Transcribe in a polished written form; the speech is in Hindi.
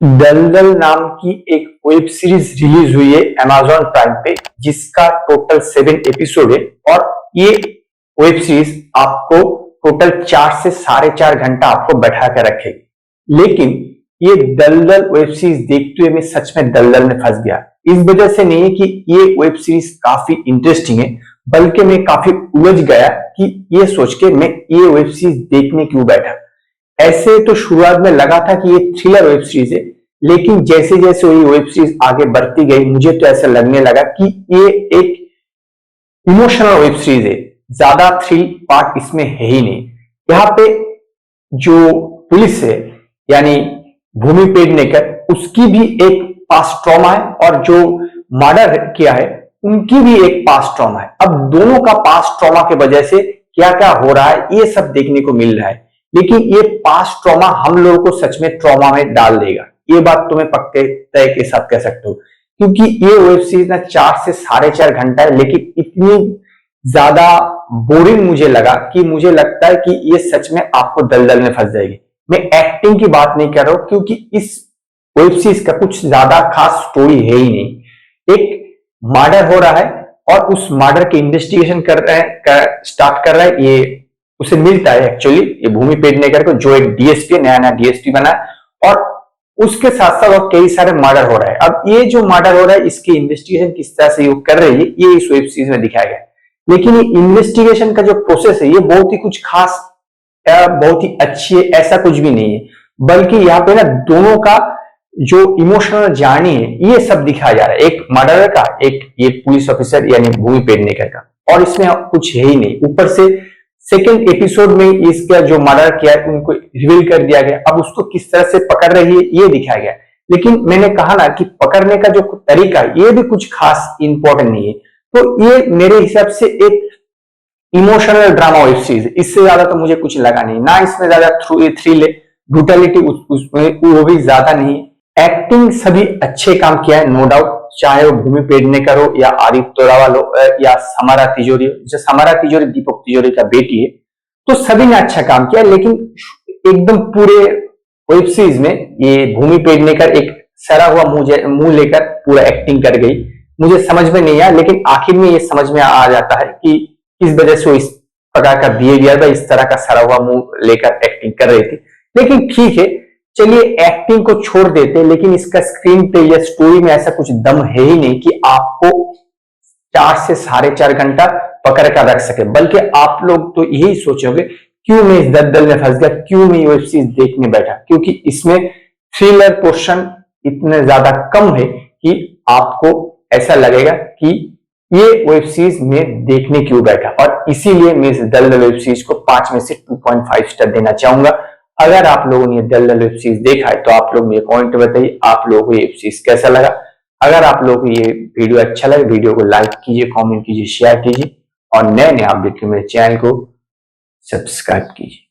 दलदल नाम की एक वेब सीरीज रिलीज हुई है अमेजॉन प्राइम पे, जिसका टोटल 7 एपिसोड है। और ये वेब सीरीज आपको टोटल 4 से 4.5 घंटा आपको बैठा कर रखेगी। लेकिन ये दलदल वेब सीरीज देखते हुए मैं सच में दलदल में फंस गया। इस वजह से नहीं है कि ये वेब सीरीज काफी इंटरेस्टिंग है, बल्कि मैं काफी उलझ गया कि ये सोच के मैं ये वेब सीरीज देखने क्यों बैठा। ऐसे तो शुरुआत में लगा था कि ये थ्रिलर वेब सीरीज है, लेकिन जैसे जैसे ये वेब सीरीज आगे बढ़ती गई मुझे तो ऐसा लगने लगा कि ये एक इमोशनल वेब सीरीज है। ज्यादा थ्रिल पार्ट इसमें है ही नहीं। यहाँ पे जो पुलिस है यानी भूमि पेडनेकर, उसकी भी एक पास्ट ट्रॉमा है, और जो मर्डर किया है उनकी भी एक पास्ट ट्रॉमा है। अब दोनों का पास्ट ट्रॉमा की वजह से क्या क्या हो रहा है ये सब देखने को मिल रहा है। लेकिन ये पास्ट ट्रॉमा हम लोगों को सच में ट्रॉमा में डाल देगा, ये बात तो मैं पक्के तय के साथ कह सकता हूँ। क्योंकि ये वेब सीरीज ना 4 से 4.5 घंटा है, लेकिन इतनी ज्यादा बोरिंग मुझे लगा कि मुझे लगता है कि ये सच में आपको दलदल में फंस जाएगी। मैं एक्टिंग की बात नहीं कर रहा हूं, क्योंकि इस वेब सीरीज का कुछ ज्यादा खास स्टोरी है ही नहीं। एक मर्डर हो रहा है और उस मर्डर की इन्वेस्टिगेशन स्टार्ट कर रहा है। ये उसे मिलता है एक्चुअली ये भूमि पेडनेकर को, जो एक डीएसपी नया डीएसपी बना है, और उसके साथ साथ और कई सारे मर्डर हो रहा है। अब ये जो मर्डर हो रहा है इसकी इन्वेस्टिगेशन किस तरह से कर रही है ये इस वेब सीरीज में दिखाया गया है। लेकिन ये इन्वेस्टिगेशन का जो प्रोसेस है ये बहुत ही कुछ खास बहुत ही अच्छी है ऐसा कुछ भी नहीं है, बल्कि यहाँ पे ना दोनों का जो इमोशनल जर्नी है ये सब दिखाया जा रहा है। एक मर्डरर का, एक ये पुलिस ऑफिसर यानी भूमि पेडनेकर का, और इसमें कुछ है ही नहीं। ऊपर से सेकेंड एपिसोड में इसका जो मर्डर किया है उनको रिवील कर दिया गया। अब उसको किस तरह से पकड़ रही है ये दिखाया गया। लेकिन मैंने कहा ना कि पकड़ने का जो तरीका ये भी कुछ खास इंपॉर्टेंट नहीं है। तो ये मेरे हिसाब से एक इमोशनल ड्रामा वेब सीरीज, इससे ज्यादा तो मुझे कुछ लगा नहीं। ना इसमें ज्यादा थ्रिल है, ब्रूटलिटी उसमें वो भी ज्यादा नहीं है। एक्टिंग सभी अच्छे काम किया है नो डाउट, चाहे वो भूमि पेडनेकर हो या आरिफ तोरावाल हो या समारा तिजोरी हो। जैसे समारा तिजोरी दीपक तिजोरी का बेटी है, तो सभी ने अच्छा काम किया। लेकिन एकदम पूरे वेब सीरीज में ये भूमि पेडनेकर एक सड़ा हुआ मुंह लेकर पूरा एक्टिंग कर गई। मुझे समझ में नहीं आया, लेकिन आखिर में ये समझ में आ जाता है कि किस वजह से वो इस प्रकार का बिहेवियर इस तरह का सड़ा हुआ मुंह लेकर एक्टिंग कर रही थी। लेकिन ठीक है, चलिए एक्टिंग को छोड़ देते। लेकिन इसका स्क्रीन पे या स्टोरी में ऐसा कुछ दम है ही नहीं कि आपको 4 से 4.5 घंटा पकड़ कर रख सके। बल्कि आप लोग तो यही सोचोगे क्यों मैं इस दलदल में फंस गया, क्यों मैं वेब सीरीज देखने बैठा। क्योंकि इसमें थ्रिलर पोर्शन इतने ज्यादा कम है कि आपको ऐसा लगेगा कि ये वेब सीरीज में देखने क्यों बैठा। और इसीलिए मैं इस दलदल वेब सीरीज को 5 में से 2.5 स्टार देना चाहूंगा। अगर आप लोगों ने दलदल वेब सीरीज देखा है तो आप लोग मुझे कमेंट में बताइए आप लोगों को ये वेब सीरीज कैसा लगा। अगर आप लोगों को ये वीडियो अच्छा लगे, वीडियो को लाइक कीजिए, कमेंट कीजिए, शेयर कीजिए, और नए नए अपडेट के मेरे चैनल को सब्सक्राइब कीजिए।